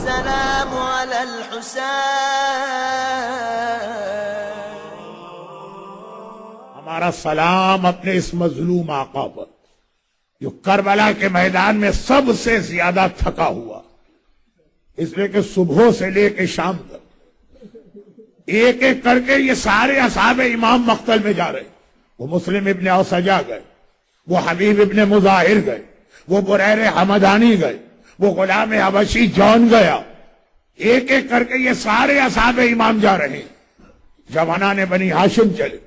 السلام على الحسين. ہمارا سلام اپنے اس مظلوم آقا پر جو کربلا کے میدان میں سب سے زیادہ تھکا ہوا، اس لیے کہ صبح سے لے کے شام تک ایک ایک کر کے یہ سارے اصحاب امام مقتل میں جا رہے. وہ مسلم ابن اوسجا گئے، وہ حبیب ابن مظاہر گئے، وہ بریر حمدانی گئے، وہ غلام حبشی جون گیا. ایک ایک کر کے یہ سارے اصحاب امام جا رہے ہیں. جوانان بنی ہاشم چلے،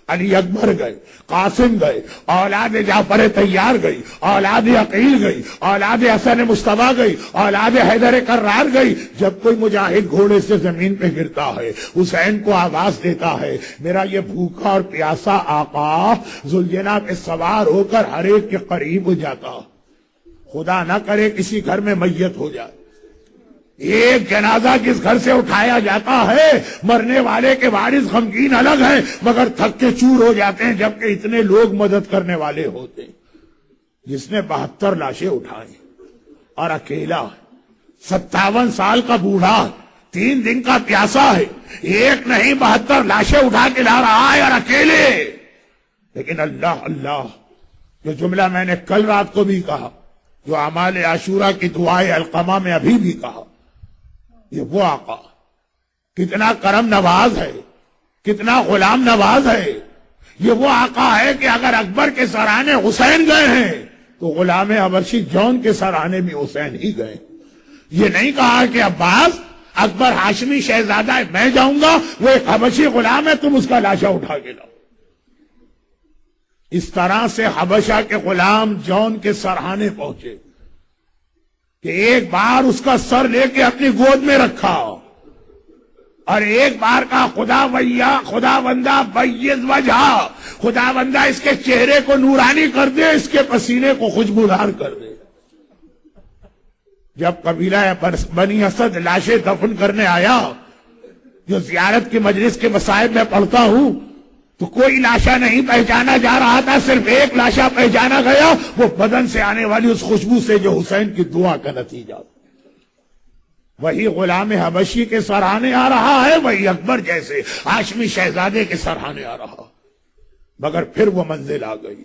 علی اکبر گئے، قاسم گئے، اولاد جعفر طیار گئی، اولاد عقیل گئی، اولاد حسن مصطفیٰ گئی، اولاد حیدر کرار گئی. جب کوئی مجاہد گھوڑے سے زمین پہ گرتا ہے، حسین کو آواز دیتا ہے، میرا یہ بھوکا اور پیاسا آقا ذوالجناح پہ سوار ہو کر ہر ایک کے قریب ہو جاتا. خدا نہ کرے کسی گھر میں میت ہو جائے، ایک جنازہ جس گھر سے اٹھایا جاتا ہے، مرنے والے کے وارث غمگین الگ ہیں مگر تھک کے چور ہو جاتے ہیں جبکہ اتنے لوگ مدد کرنے والے ہوتے ہیں. جس نے 72 لاشیں اٹھائیں اور اکیلا 57 سال کا بوڑھا 3 دن کا پیاسا ہے، ایک نہیں 72 لاشیں اٹھا کے لا رہا ہے اور اکیلے. لیکن اللہ اللہ، جو جملہ میں نے کل رات کو بھی کہا، جو اعمال عاشورہ کی دعائے القمہ میں ابھی بھی کہا، یہ وہ آقا کتنا کرم نواز ہے، کتنا غلام نواز ہے. یہ وہ آقا ہے کہ اگر اکبر کے سرانے حسین گئے ہیں تو غلام حبشی جون کے سرانے بھی حسین ہی گئے. یہ نہیں کہا کہ عباس اکبر ہاشمی شہزادہ ہے میں جاؤں گا، وہ ایک حبشی غلام ہے تم اس کا لاشا اٹھا کے لاؤ. اس طرح سے حبشہ کے غلام جون کے سرہانے پہنچے کہ ایک بار اس کا سر لے کے اپنی گود میں رکھا اور ایک بار کا خدا بندہ بیض وجہ، خدا بندہ اس کے چہرے کو نورانی کر دے، اس کے پسینے کو خوشبودار کر دے. جب قبیلہ بنی اسد لاشیں دفن کرنے آیا، جو زیارت کی مجلس کے مصائب میں پڑھتا ہوں، تو کوئی لاشا نہیں پہچانا جا رہا تھا، صرف ایک لاشا پہچانا گیا، وہ بدن سے آنے والی اس خوشبو سے جو حسین کی دعا کا نتیجہ. وہی غلام حبشی کے سرانے آ رہا ہے، وہی اکبر جیسے ہاشمی شہزادے کے سرانے آ رہا. مگر پھر وہ منزل آ گئی.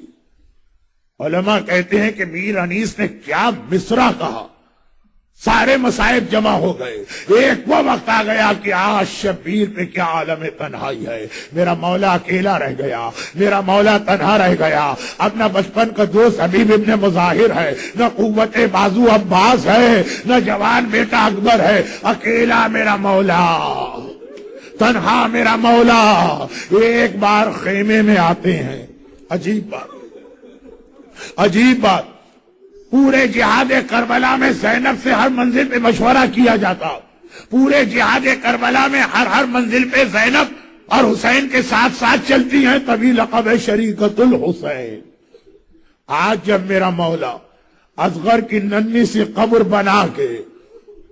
علماء کہتے ہیں کہ میر انیس نے کیا مصرع کہا، سارے مصائب جمع ہو گئے. ایک وہ وقت آ گیا کہ آج شبیر پہ کیا عالم تنہائی ہے، میرا مولا اکیلا رہ گیا، میرا مولا تنہا رہ گیا. اپنا بچپن کا دوست حبیب ابن مظاہر ہے، نہ قوت بازو عباس ہے، نہ جوان بیٹا اکبر ہے، اکیلا میرا مولا، تنہا میرا مولا. ایک بار خیمے میں آتے ہیں. عجیب بات، عجیب بات. پورے جہاد کربلا میں زینب سے ہر منزل پہ مشورہ کیا جاتا، پورے جہاد کربلا میں ہر منزل پہ زینب اور حسین کے ساتھ ساتھ چلتی ہیں، تبھی لقب ہے شریکت الحسین. آج جب میرا مولا اصغر کی ننھی سی قبر بنا کے،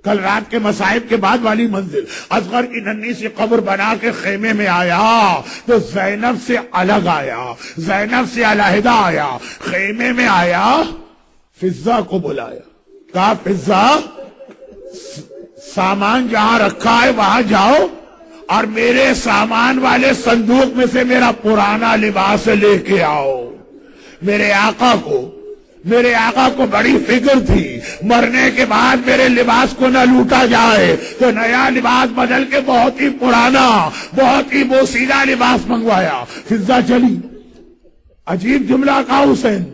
کل رات کے مصائب کے بعد والی منزل، اصغر کی ننھی سی قبر بنا کے خیمے میں آیا تو زینب سے الگ آیا، زینب سے علیحدہ آیا. خیمے میں آیا، فضہ کو بلایا، کہا فضہ سامان جہاں رکھا ہے وہاں جاؤ اور میرے سامان والے صندوق میں سے میرا پرانا لباس لے کے آؤ. میرے آقا کو بڑی فکر تھی مرنے کے بعد میرے لباس کو نہ لوٹا جائے، تو نیا لباس بدل کے بہت ہی پرانا، بہت ہی بوسیدہ لباس منگوایا. فضہ چلی. عجیب جملہ کہا حسین،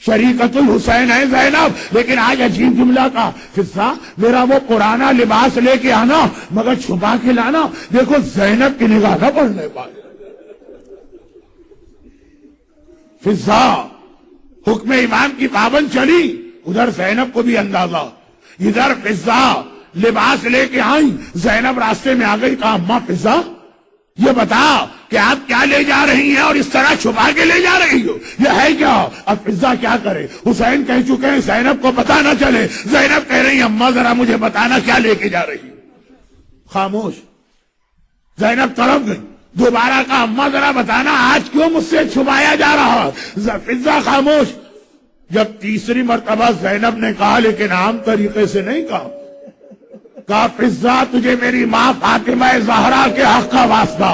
شریکت الحسین ہے زینب، لیکن آج عجیب جملہ کا، فضہ میرا وہ پرانا لباس لے کے آنا مگر چھپا کے لانا، دیکھو زینب کی نگاہ نہ پڑنے پائے. فضہ حکم امام کی پابند چلی، ادھر زینب کو بھی اندازہ، ادھر فضہ لباس لے کے آئی، زینب راستے میں آ گئی. کہا اماں فضہ یہ بتا کہ آپ کیا لے جا رہی ہیں اور اس طرح چھپا کے لے جا رہی ہو، یہ ہے کیا؟ اب فضہ کیا کرے، حسین کہہ چکے ہیں زینب کو پتا نہ چلے. زینب کہہ رہی ہیں اماں ذرا مجھے بتانا کیا لے کے جا رہی ہو. خاموش. زینب تڑپ گئی، دوبارہ کہا اماں ذرا بتانا آج کیوں مجھ سے چھپایا جا رہا. فضہ خاموش. جب تیسری مرتبہ زینب نے کہا، لیکن عام طریقے سے نہیں کہا، کہا فضا تجھے میری ماں فاطمہ زہرا کے حق کا واسطہ،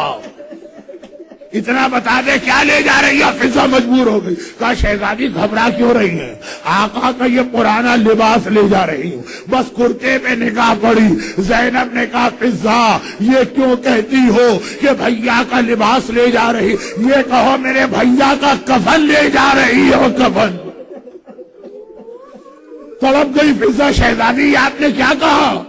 اتنا بتا دے کیا لے جا رہی ہے؟ فضا مجبور ہو گئی، کہا شہزادی گھبرا کیوں رہی ہیں؟ آقا کا یہ پرانا لباس لے جا رہی ہوں، بس کرتے پہ نگاہ پڑی۔ زینب نے کہا فضا یہ کیوں کہتی ہو کہ بھیا کا لباس لے جا رہی؟ یہ کہو میرے بھیا کا کفن لے جا رہی ہو، کفن۔ تڑپ گئی فضا، شہزادی آپ نے کیا کہا؟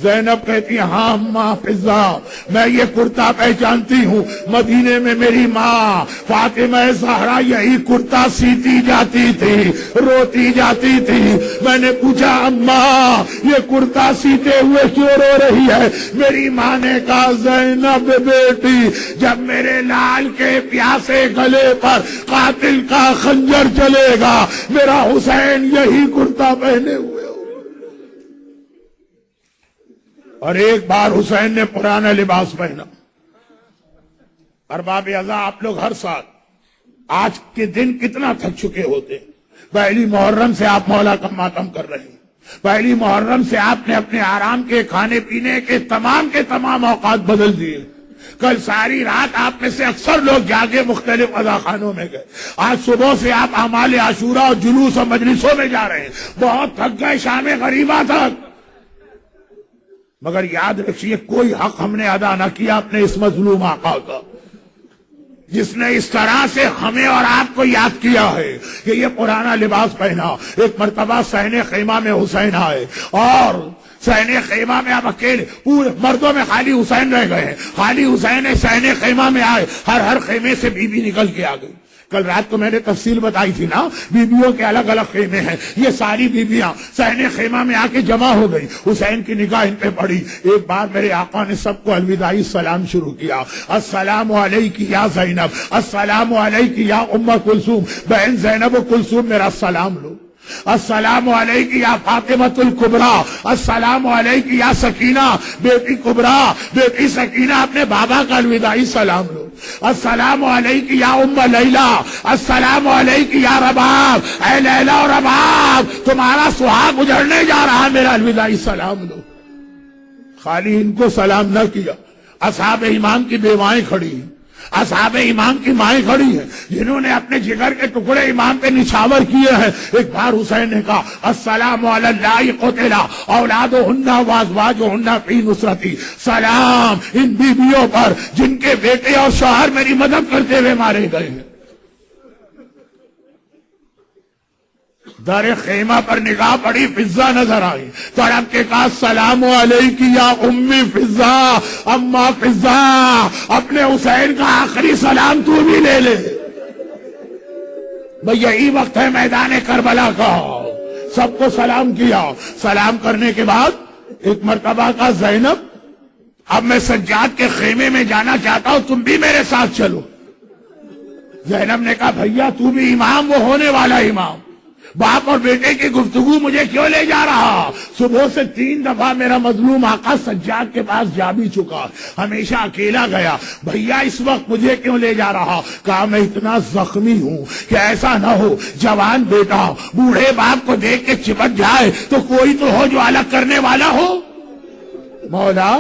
زینب کہتی ہاں اماں فضا میں یہ کرتا پہچانتی ہوں، مدینے میں میری ماں فاطمہ زہرا یہی کرتا سیتی جاتی تھی، روتی جاتی تھی۔ میں نے پوچھا اماں یہ کرتا سیتے ہوئے کیوں رو رہی ہے؟ میری ماں نے کہا زینب بیٹی جب میرے لال کے پیاسے گلے پر قاتل کا خنجر چلے گا میرا حسین یہی کرتا پہنے ہوئے۔ اور ایک بار حسین نے پرانا لباس پہنا۔ ارباب ازا آپ لوگ ہر سال آج کے دن کتنا تھک چکے ہوتے، پہلی محرم سے آپ مولا کا ماتم کر رہے ہیں، پہلی محرم سے آپ نے اپنے آرام کے کھانے پینے کے تمام اوقات بدل دیے۔ کل ساری رات آپ میں سے اکثر لوگ جاگے مختلف عزاخانوں میں گئے، آج صبح سے آپ اعمال عاشورہ اور جلوس اور مجلسوں میں جا رہے ہیں، بہت تھک گئے شام غریبہ تک۔ مگر یاد رکھیے کوئی حق ہم نے ادا نہ کیا اپنے اس مظلوم آقا کا، جس نے اس طرح سے ہمیں اور آپ کو یاد کیا ہے کہ یہ پرانا لباس پہنا۔ ایک مرتبہ صحن خیمہ میں حسین آئے اور صحن خیمہ میں اب اکیلے، پورے مردوں میں خالی حسین رہ گئے ہیں، خالی حسین صحن خیمہ میں آئے، ہر خیمے سے بی بی نکل کے آ گئی۔ کل رات کو میں نے تفصیل بتائی تھی نا، بیویوں کے الگ الگ خیمے ہیں، یہ ساری بیویاں صحن خیمہ میں آ کے جمع ہو گئی، حسین کی نگاہ ان پہ پڑی۔ ایک بار میرے آقا نے سب کو الوداعی سلام شروع کیا، السلام علیکی یا زینب، السلام علیکی یا ام کلثوم، بہن زینب و کلثوم میرا سلام لو، السلام علیکی یا فاطمۃ الکبریٰ، السلام علیکی یا سکینہ بیٹی کبریٰ، بیٹی سکینہ اپنے بابا کا الوداعی سلام لو، السلام علیکی یا ام لیلہ، السلام علیکی یا رباب، اے لیلہ اور رباب تمہارا سہاگ اجڑنے جا رہا، میرا الوداعی سلام لو۔ خالی ان کو سلام نہ کیا، اصحاب امام کی بیوائیں کھڑی ہیں، اصحاب امام کی مائیں کھڑی ہیں، جنہوں نے اپنے جگر کے ٹکڑے امام پہ نچھاور کیے ہیں۔ ایک بار حسین نے کہا السلام علی اللہ قتل اولادہن وازواجہن فی نصرتی، سلام ان بیویوں پر جن کے بیٹے اور شوہر میری مدد کرتے ہوئے مارے گئے ہیں۔ در خیمہ پر نگاہ پڑی، فضا نظر آئی، تڑپ کے کہا السلام علیکی یا امی فضا، اما فضا اپنے حسین کا آخری سلام تو بھی لے لے۔ بھئی یہی وقت ہے میدان کربلا کا، سب کو سلام کیا۔ سلام کرنے کے بعد ایک مرتبہ کا زینب اب میں سجاد کے خیمے میں جانا چاہتا ہوں، تم بھی میرے ساتھ چلو۔ زینب نے کہا بھیا تو بھی امام، وہ ہونے والا امام، باپ اور بیٹے کی گفتگو مجھے کیوں لے جا رہا؟ صبح سے 3 دفعہ میرا مظلوم آقا سجاد کے پاس جا بھی چکا، ہمیشہ اکیلا گیا، بھیا اس وقت مجھے کیوں لے جا رہا؟ کہا میں اتنا زخمی ہوں کہ ایسا نہ ہو جوان بیٹا بوڑھے باپ کو دیکھ کے چپٹ جائے تو کوئی تو ہو جو الگ کرنے والا ہو۔ مولا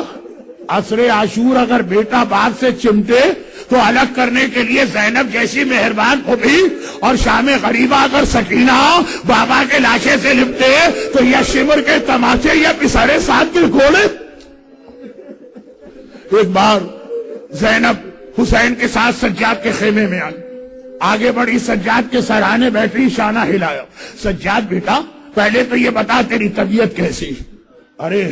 عصر عاشور اگر بیٹا باپ سے چمٹے تو الگ کرنے کے لیے زینب جیسی مہربان پھوپھی، اور شام غریبہ اگر سکینہ بابا کے لاشے سے لپٹے تو یا شمر کے تماچے یا پسرے ساتھ کے گھوڑے۔ ایک بار زینب حسین کے ساتھ سجاد کے خیمے میں آئی، آگے بڑی، سجاد کے سرانے بیٹھی، شانہ ہلایا، سجاد بیٹا پہلے تو یہ بتا تیری طبیعت کیسی؟ ارے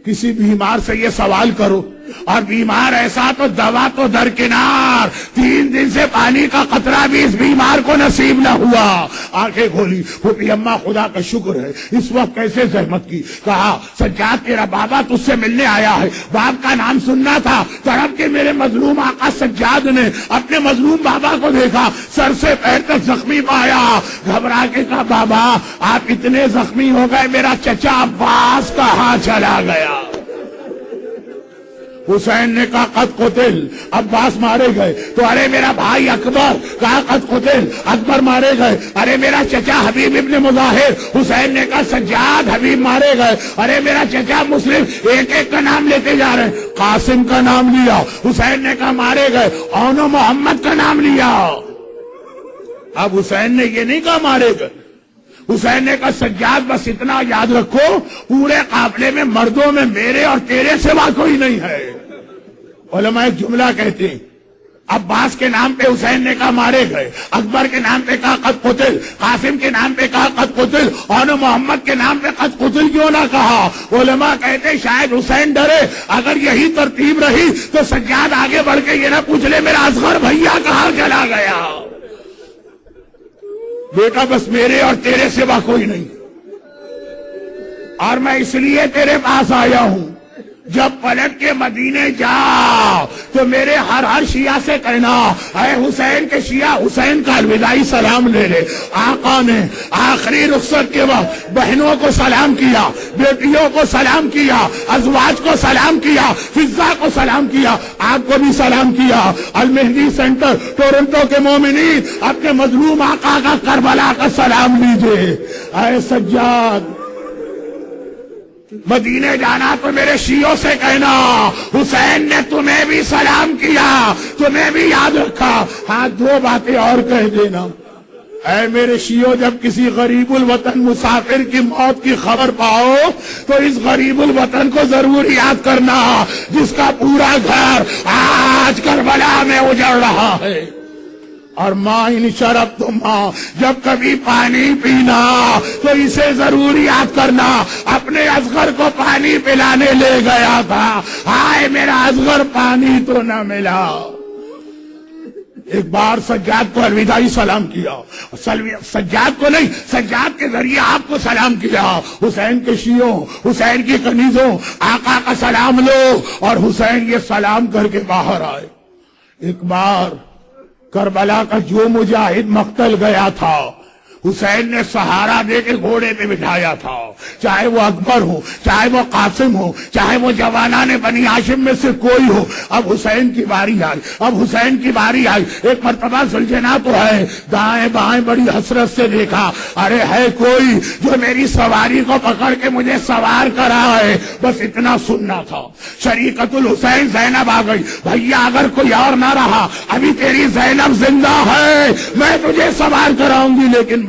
کسی بیمار سے یہ سوال کرو، اور بیمار ایسا تو دوا تو درکنار، 3 دن سے پانی کا قطرہ بھی اس بیمار کو نصیب نہ ہوا۔ آنکھیں کھولی، پھوپھی اماں خدا کا شکر ہے، اس وقت کیسے زحمت کی؟ کہا سجاد تیرا بابا تجھ سے ملنے آیا ہے، باپ کا نام سننا تھا۔ تڑپ کے میرے مظلوم آقا سجاد نے اپنے مظلوم بابا کو دیکھا، سر سے پیر تک زخمی پایا، گھبرا کے کہا بابا آپ اتنے زخمی ہو گئے، میرا چچا عباس کہاں چلا گیا؟ حسین نے کہا قد قتل، عباس مارے گئے تو ارے میرا بھائی اکبر، کہا قد قتل، اکبر مارے گئے، ارے میرا چچا حبیب ابن مظاہر، حسین نے کہا سجاد، حبیب مارے گئے، ارے میرا چچا مسلم، ایک ایک کا نام لیتے جا رہے ہیں، قاسم کا نام لیا، حسین نے کہا مارے گئے، اون و محمد کا نام لیا۔ اب حسین نے یہ نہیں کہا مارے گئے، حسین نے کہا سجاد بس اتنا یاد رکھو پورے قافلے میں مردوں میں میرے اور تیرے سوا کوئی نہیں ہے۔ علماء ایک جملہ کہتے ہیں، عباس کے نام پہ حسین نے کہا مارے گئے، اکبر کے نام پہ کہا قد قتل، قاسم کے نام پہ کہا قد قتل، اور محمد کے نام پہ قد قتل کیوں نہ کہا؟ علماء کہتے ہیں شاید حسین ڈرے اگر یہی ترتیب رہی تو سجاد آگے بڑھ کے یہ نہ پوچھ لے میرا اصغر بھیا کہاں چلا گیا، بیٹا بس میرے اور تیرے سوا کوئی نہیں، اور میں اس لیے تیرے پاس آیا ہوں جب پلٹ کے مدینے جا تو میرے ہر شیعہ سے کہنا اے حسین کے شیعہ حسین کا الوداعی سلام لے لے۔ آقا نے آخری رخصت کے وقت بہنوں کو سلام کیا، بیٹیوں کو سلام کیا، ازواج کو سلام کیا، فضا کو سلام کیا، آپ کو بھی سلام کیا۔ المہدی سینٹر ٹورنٹو کے مومنین اپنے مظلوم آقا کا کربلا کا سلام لیجئے۔ اے سجاد مدینے جانا تو میرے شیعوں سے کہنا حسین نے تمہیں بھی سلام کیا، تمہیں بھی یاد رکھا۔ ہاں دو باتیں اور کہہ دینا، اے میرے شیعوں جب کسی غریب الوطن مسافر کی موت کی خبر پاؤ تو اس غریب الوطن کو ضرور یاد کرنا جس کا پورا گھر آج کربلا میں اجڑ رہا ہے۔ اور ماں ان شرب تم ماں جب کبھی پانی پینا تو اسے ضرور یاد کرنا اپنے اصغر کو پانی پلانے لے گیا تھا، ہائے میرا اصغر پانی تو نہ ملا۔ ایک بار سجاد کو الوداعی سلام کیا، سجاد کو نہیں سجاد کے ذریعے آپ کو سلام کیا۔ حسین کے شیعوں، حسین کی کنیزوں، آقا کا سلام لو، اور حسین یہ سلام کر کے باہر آئے۔ ایک بار کربلا کا جو مجاہد مقتل گیا تھا حسین نے سہارا دے کے گھوڑے پہ بٹھایا تھا، چاہے وہ اکبر ہو، چاہے وہ قاسم ہو، چاہے وہ جوانان بنی ہاشم میں سے کوئی ہو۔ اب حسین کی باری آئی، اب حسین کی باری آئی۔ ایک مرتبہ ذوالجناح تو ہے، دائیں بائیں بڑی حسرت سے دیکھا، ارے ہے کوئی جو میری سواری کو پکڑ کے مجھے سوار کرا ہے، بس اتنا سننا تھا۔ شریکت الحسین زینب آ گئی، بھیا اگر کوئی اور نہ رہا ابھی تیری زینب زندہ ہے، میں تجھے سوار کراؤں گی، لیکن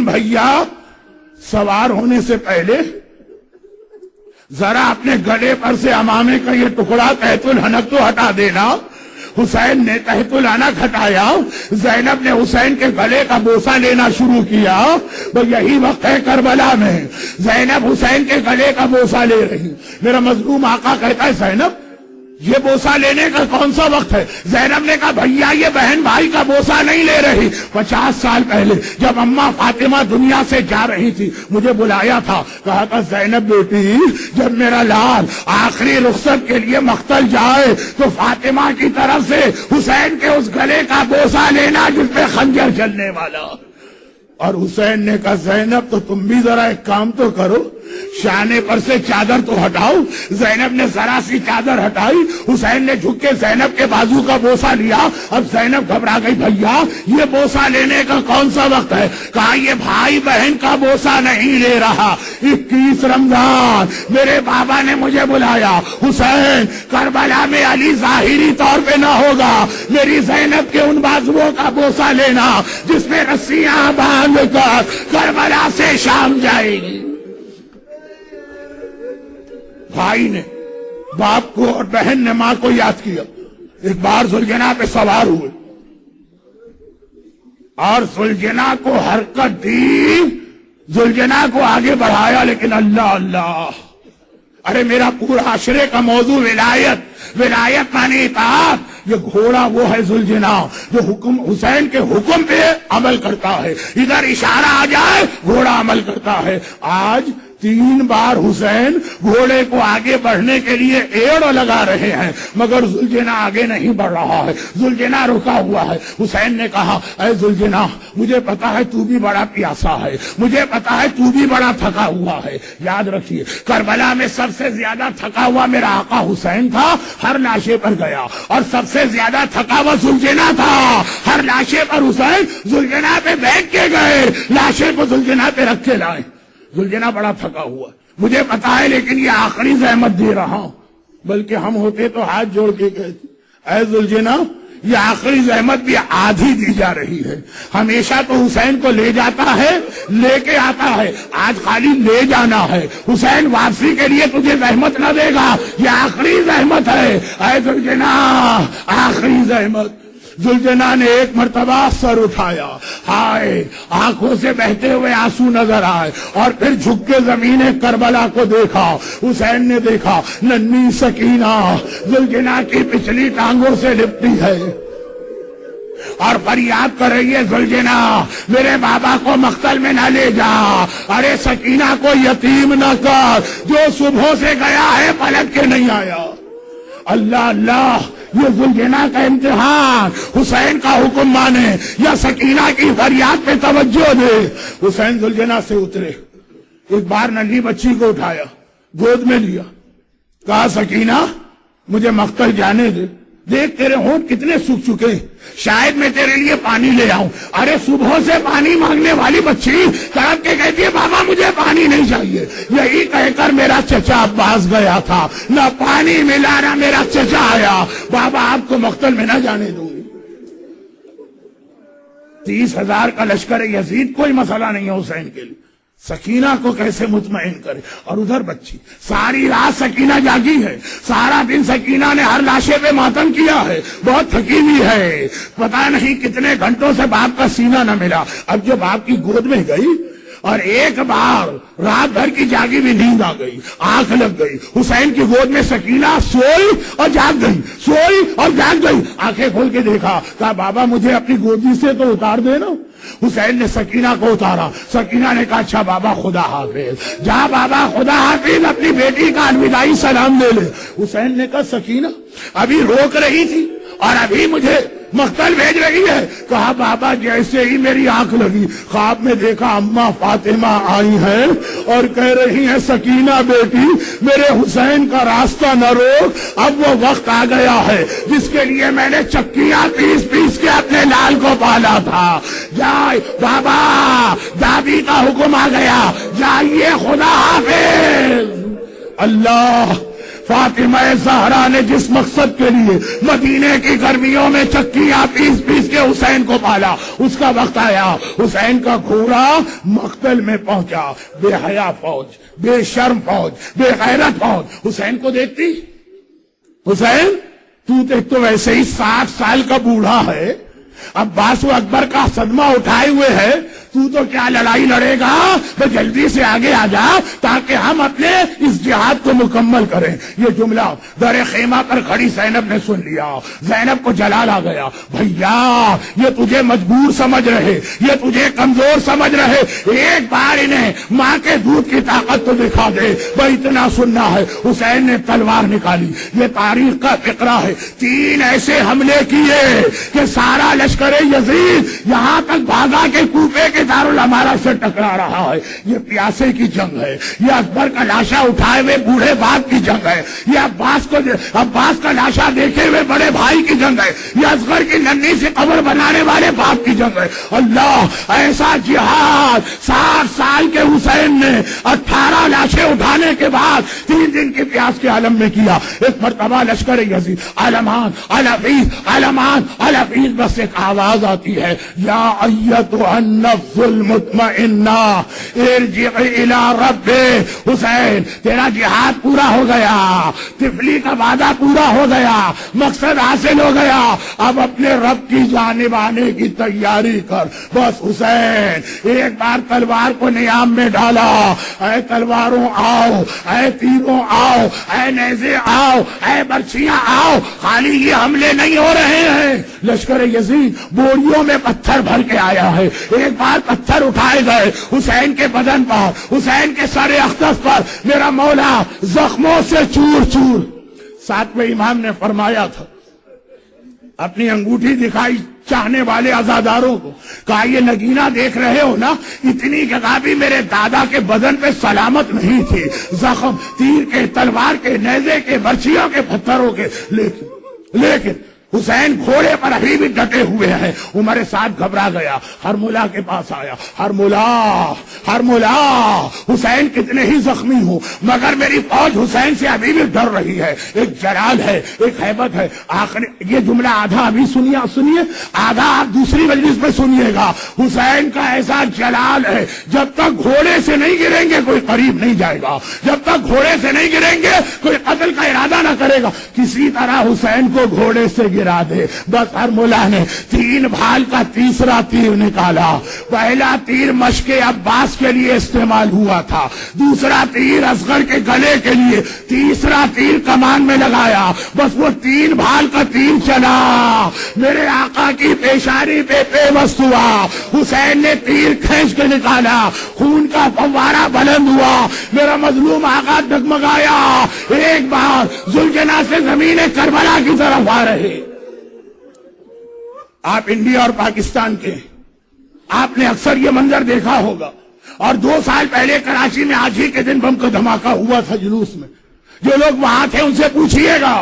بھیا سوار ہونے سے پہلے ذرا اپنے گلے پر سے امامے کا یہ ٹکڑا تحت الحنک تو ہٹا دینا۔ حسین نے تحت الحنک ہٹایا، زینب نے حسین کے گلے کا بوسہ لینا شروع کیا۔ وہ یہی وقت ہے کربلا میں زینب حسین کے گلے کا بوسہ لے رہی، میرا مظلوم آقا کہتا ہے زینب یہ بوسہ لینے کا کون سا وقت ہے؟ زینب نے کہا بھیا یہ بہن بھائی کا بوسہ نہیں لے رہی، 50 سال پہلے جب اماں فاطمہ دنیا سے جا رہی تھی مجھے بلایا تھا، کہا تھا زینب بیٹی جب میرا لال آخری رخصت کے لیے مقتل جائے تو فاطمہ کی طرف سے حسین کے اس گلے کا بوسہ لینا جس پہ خنجر چلنے والا۔ اور حسین نے کہا زینب تو تم بھی ذرا ایک کام تو کرو، شانے پر سے چادر تو ہٹاؤ۔ زینب نے ذرا سی چادر ہٹائی، حسین نے جھک کے زینب کے بازو کا بوسہ لیا۔ اب زینب گھبرا گئی، بھیا یہ بوسہ لینے کا کون سا وقت ہے؟ کہا یہ بھائی بہن کا بوسہ نہیں لے رہا، 21 رمضان میرے بابا نے مجھے بلایا، حسین کربلا میں علی ظاہری طور پہ نہ ہوگا، میری زینب کے ان بازوؤں کا بوسہ لینا جس میں رسیاں باندھ کر کربلا سے شام جائے گی۔ بھائی نے باپ کو اور بہن نے ماں کو یاد کیا۔ ایک بار ذوالجناح پہ سوار ہوئے اور ذوالجناح کو حرکت دی، ذوالجناح کو آگے بڑھایا، لیکن اللہ اللہ، ارے میرا پورا عشرے کا موضوع ولایت مانی اطاعت، یہ گھوڑا وہ ہے ذوالجناح جو حکم حسین کے حکم پہ عمل کرتا ہے، ادھر اشارہ آ جائے گھوڑا عمل کرتا ہے۔ آج 3 بار حسین گھوڑے کو آگے بڑھنے کے لیے ایڑ لگا رہے ہیں مگر ذوالجناح آگے نہیں بڑھ رہا ہے، ذوالجناح رکا ہوا ہے۔ حسین نے کہا اے ذوالجناح مجھے پتا ہے تو بھی بڑا پیاسا ہے، مجھے پتا ہے تو بھی بڑا تھکا ہوا ہے۔ یاد رکھیے کربلا میں سب سے زیادہ تھکا ہوا میرا آقا حسین تھا، ہر لاشے پر گیا، اور سب سے زیادہ تھکا ہوا ذوالجناح تھا، ہر لاشے پر حسین ذوالجناح پہ بیٹھ کے گئے، لاشے کو ذوالجناح پہ رکھ کے لائے۔ ذوالجناح بڑا تھکا ہوا مجھے پتا ہے، لیکن یہ آخری زحمت دے رہا ہوں، بلکہ ہم ہوتے تو ہاتھ جوڑ کے کہتے اے ذوالجناح یہ آخری زحمت بھی آدھی دی جا رہی ہے، ہمیشہ تو حسین کو لے جاتا ہے لے کے آتا ہے، آج خالی لے جانا ہے، حسین واپسی کے لیے تجھے زحمت نہ دے گا، یہ آخری زحمت ہے اے ذوالجناح، آخری زحمت۔ ذوالجناح نے ایک مرتبہ سر اٹھایا، ہائے آنکھوں سے بہتے ہوئے آنسو نظر آئے، اور پھر جھک کے زمین کربلا کو دیکھا۔ حسین نے دیکھا ننھی سکینہ ذوالجناح کی پچھلی ٹانگوں سے لپٹی ہے اور فریاد کر رہی ہے ذوالجناح میرے بابا کو مقتل میں نہ لے جا، ارے سکینہ کو یتیم نہ کر، جو صبح سے گیا ہے پلٹ کے نہیں آیا۔ اللہ اللہ، یہ ذوالجناح کا امتحان، حسین کا حکم مانے یا سکینہ کی فریاد پہ توجہ دے۔ حسین ذوالجناح سے اترے، ایک بار ننھی بچی کو اٹھایا، گود میں لیا، کہا سکینہ مجھے مقتل جانے دے، دیکھ تیرے ہونٹ کتنے سوکھ چکے، شاید میں تیرے لیے پانی لے آؤں۔ ارے صبح سے پانی مانگنے والی بچی تڑپ کے کہتی ہے بابا مجھے پانی نہیں چاہیے، یہی کہہ کر میرا چچا عباس گیا تھا، نہ پانی ملا نہ میرا چچا آیا، بابا آپ کو مقتل میں نہ جانے دوں گی۔ 30,000 کا لشکر یزید کوئی مسئلہ نہیں ہے حسین کے لیے، سکینہ کو کیسے مطمئن کرے؟ اور ادھر بچی ساری رات سکینہ جاگی ہے، سارا دن سکینہ نے ہر لاشے پہ ماتم کیا ہے، بہت تھکی ہوئی ہے، پتہ نہیں کتنے گھنٹوں سے باپ کا سینہ نہ ملا۔ اب جو باپ کی گود میں گئی اور ایک بار رات بھر کی جاگی بھی نیند آ گئی، آنکھ لگ گئی، حسین کی گود میں سکینہ سوئی اور جاگ گئی، سوئی اور جاگ گئی، آنکھیں کھول کے دیکھا، کہا بابا مجھے اپنی گودی سے تو اتار دینا۔ حسین نے سکینہ کو اتارا، سکینہ نے کہا اچھا بابا خدا حافظ، جا بابا خدا حافظ، اپنی بیٹی کا الوداعی سلام لے لے۔ حسین نے کہا سکینہ ابھی روک رہی تھی اور ابھی مجھے مقتل بھیج رہی ہے؟ کہا بابا جیسے ہی میری آنکھ لگی خواب میں دیکھا اماں فاطمہ آئی ہیں اور کہہ رہی ہیں سکینہ بیٹی میرے حسین کا راستہ نہ روک، اب وہ وقت آ گیا ہے جس کے لیے میں نے چکیاں پیس پیس کے اپنے لال کو پالا تھا، جائے بابا دادی کا حکم آ گیا، جائیے خدا حافظ۔ اللہ، فاطمہ زہرا نے جس مقصد کے لیے مدینے کی گرمیوں میں چکیاں پیس پیس کے حسین کو پالا، اس کا وقت آیا، حسین کا گھوڑا مقتل میں پہنچا۔ بے حیا فوج، بے شرم فوج، بے غیرت فوج حسین کو دیکھتی، حسین تو ویسے ہی 60 سال کا بوڑھا ہے، عباس و اکبر کا صدمہ اٹھائے ہوئے ہے، تو کیا لڑائی لڑے گا؟ تو جلدی سے آگے آ جا تاکہ ہم اپنے اس جہاد کو مکمل کریں۔ یہ جملہ در خیمہ پر کھڑی زینب نے سن لیا، زینب کو جلال آ گیا، بھیا یہ تجھے مجبور سمجھ رہے، یہ تجھے کمزور سمجھ رہے، ایک بار انہیں ماں کے دودھ کی طاقت تو دکھا دے، وہ اتنا سننا ہے۔ حسین نے تلوار نکالی، یہ تاریخ کا فقرہ ہے، 3 ایسے حملے کیے کہ سارا لشکر یزید یہاں تک بھاگا کہ کوفے کے دارالامارہ سے ٹکرا رہا ہے۔ یہ پیاسے کی جنگ ہے، یہ اکبر کا لاشا اٹھائے ہوئے بوڑھے باپ کی جنگ ہے، یہ عباس کا لاشا دیکھے ہوئے بڑے بھائی کی جنگ ہے، یہ اصغر کی ننھی سی قبر بنانے والے باپ کی جنگ ہے۔ اللہ، ایسا جہاد 60 سال کے حسین نے 18 لاشیں اٹھانے کے بعد 3 دن کی پیاس کے عالم میں کیا۔ ایک مرتبہ لشکر یزید علمان الحفیظ علمان الحفیظ، بس ایک آواز آتی ہے، یا ایتھا النفس المطمئنہ ارجعی الی ربک۔ حسین تیرا جہاد پورا ہو گیا، طفلی کا وعدہ پورا ہو گیا، مقصد حاصل ہو گیا، اب اپنے رب کی جانب آنے کی تیاری کر۔ بس حسین ایک بار تلوار کو نیام میں ڈالا، اے تلواروں آؤ، اے تیروں آؤ، اے نیزے آؤ، اے برچیاں آؤ، خالی یہ حملے نہیں ہو رہے ہیں، لشکر یزید بوریوں میں پتھر بھر کے آیا ہے۔ ایک بار پتھر پتھر اٹھائے گئے حسین کے بدن پر، حسین کے سر اقدس پر، میرا مولا زخموں سے چور چور۔ ساتویں امام نے فرمایا تھا، اپنی انگوٹھی دکھائی چاہنے والے عزاداروں کو، کہا یہ نگینہ دیکھ رہے ہو نا، اتنی جگہ بھی میرے دادا کے بدن پہ سلامت نہیں تھی، زخم تیر کے، تلوار کے، نیزے کے، برچھیوں کے، پتھروں کے، لیکن حسین گھوڑے پر ابھی بھی ڈٹے ہوئے ہیں۔ عمر سعد گھبرا گیا، ہرملا کے پاس آیا، ہرملا حسین کتنے ہی زخمی ہو مگر میری فوج حسین سے ابھی بھی ڈر رہی ہے، ایک جلال ہے، ایک ہیبت ہے۔ آخر یہ جملہ آدھا ابھی سنیے، آدھا آپ دوسری مجلس میں سنیے گا۔ حسین کا ایسا جلال ہے، جب تک گھوڑے سے نہیں گریں گے کوئی قریب نہیں جائے گا، جب تک گھوڑے سے نہیں گریں گے کوئی قتل کا ارادہ نہ کرے گا، کسی طرح حسین کو گھوڑے سے گرا دے۔ بس ہرملا نے 3 بھال کا تیسرا تیر نکالا۔ پہلا تیر مشق عباس کے لیے استعمال ہوا تھا، دوسرا تیر اصغر کے گلے کے لیے، تیسرا تیر کمان میں لگایا۔ بس وہ 3 بھال کا تیر چلا، میرے آقا کی پیشانی پہ پیوست ہوا۔ حسین نے تیر کھینچ کے نکالا، خون کا فوارہ بلند ہوا، میرا مظلوم آقا ڈگمگایا۔ ایک بار ذوالجناح سے زمین کربلا کی طرف آ رہے۔ آپ انڈیا اور پاکستان کے، آپ نے اکثر یہ منظر دیکھا ہوگا، اور 2 سال پہلے کراچی میں آج ہی کے دن بم کا دھماکہ ہوا تھا جلوس میں۔ جو لوگ وہاں تھے ان سے پوچھئے گا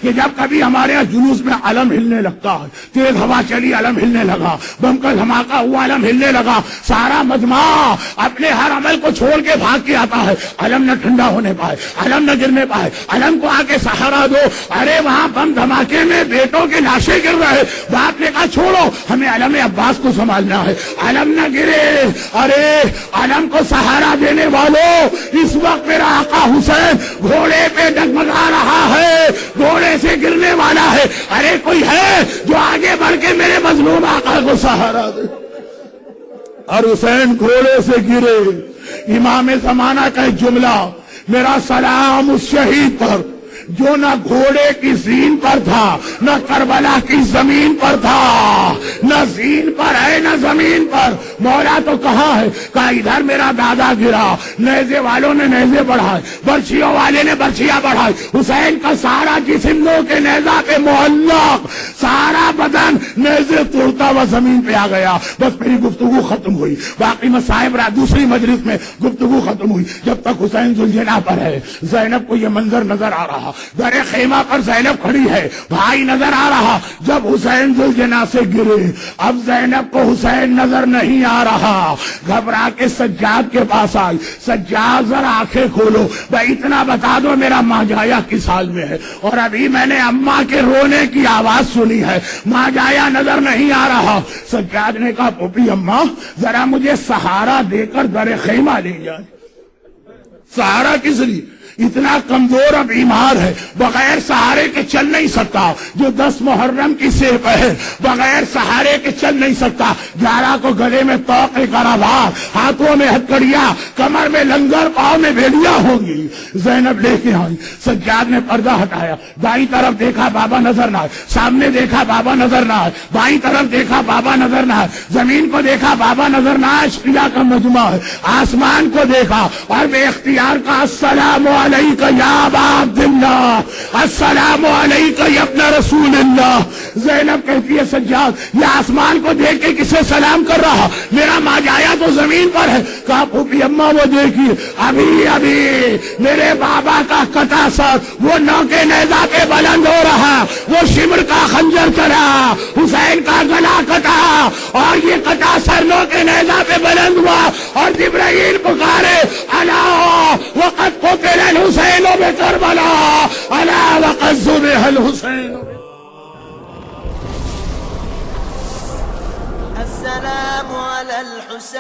کہ جب کبھی ہمارے یہاں جلوس میں علم ہلنے لگتا ہے، تیز ہوا چلی علم ہلنے لگا، بم کا دھماکہ ہوا علم ہلنے لگا، سارا مجمع اپنے ہر عمل کو چھوڑ کے بھاگ کے آتا ہے، علم نہ ٹھنڈا ہونے پائے، علم نہ گرنے پائے، علم کو آ کے سہارا دو۔ ارے وہاں بم دھماکے میں بیٹوں کے لاشیں گر رہے، باپ نے کہا چھوڑو، ہمیں علم عباس کو سنبھالنا ہے، علم نہ گرے۔ ارے علم کو سہارا دینے والوں، اس وقت میرا آقا حسین گھوڑے پہ ڈگمگا رہا ہے، گھوڑے سے گرنے والا ہے۔ ارے کوئی ہے جو آگے بڑھ کے میرے مظلوم آقا کو سہارا دے؟ اور حسین گھوڑے سے گرے۔ امام زمانہ کا ایک جملہ، میرا سلام اس شہید پر جو نہ گھوڑے کی زین پر تھا، نہ کربلا کی زمین پر تھا، نہ زین پر ہے نہ زمین پر۔ مولا تو کہاں ہے؟ کہا ادھر میرا دادا گرا، نیزے والوں نے نیزے بڑھائے، برچھیوں والے نے برچھیاں بڑھائی، حسین کا سارا جسم نو کے نیزہ پہ معلق، سارا بدن نیزے توڑتا ہوا زمین پہ آ گیا۔ بس میری گفتگو ختم ہوئی، باقی مسائب دوسری مجلس میں گفتگو ختم ہوئی۔ جب تک حسین ذوالجناح پر ہے، زینب کو یہ منظر نظر آ رہا، در خیمہ پر زینب کھڑی ہے، بھائی نظر آ رہا۔ جب حسین ذوالجناح سے گرے، اب زینب کو حسین نظر نہیں آ رہا، گھبرا کے سجاد کے پاس آئی، سجاد ذرا آنکھیں کھولو، بھائی اتنا بتا دو میرا ماجایا کس حال میں ہے؟ اور ابھی میں نے اماں کے رونے کی آواز سنی ہے، ماجایا نظر نہیں آ رہا۔ سجاد نے کہا پھوپھی اماں ذرا مجھے سہارا دے کر در خیمہ لے جائے۔ سہارا کس لیے؟ اتنا کمزور اور بیمار ہے، بغیر سہارے کے چل نہیں سکتا۔ جو 10 محرم کی سیب ہے، بغیر سہارے کے چل نہیں سکتا۔ 11 کو گلے میں توق کراوار، ہاتھوں میں ہتکڑیاں، کمر میں لنگر، پاؤں میں بھیڑیاں ہوں گی۔ زینب لے کے آئی، سجاد نے پردہ ہٹایا، دائیں طرف دیکھا بابا نظر نہ آئے، سامنے دیکھا بابا نظر نہ آئے، بائیں طرف دیکھا بابا نظر نہ آئے، زمین کو دیکھا بابا نظر نہ آئے، اشقیاء کا مجمع ہے، آسمان کو دیکھا اور بے اختیار کا السلام علیک یا ابا عبداللہ، السلام علیک یا ابن رسول اللہ۔ زینب کہتی ہے سجاد یہ آسمان کو دیکھ کے کسے سلام کر رہا؟ میرا ماجایا تو زمین پر ہے۔ کہا پھوپھی اماں وہ دیکھیے، ابھی میرے بابا کا کٹا سر وہ نو کے نیزہ پہ بلند ہو رہا، وہ شمر کا خنجر چلا، حسین کا گلا کٹا اور یہ کٹا سر نو کے نیزہ پہ بلند ہوا، اور جبرائیل پکارے الا وقد قتل الحسین بکربلا، الا وقد ذبح الحسین۔ السلام على الحسين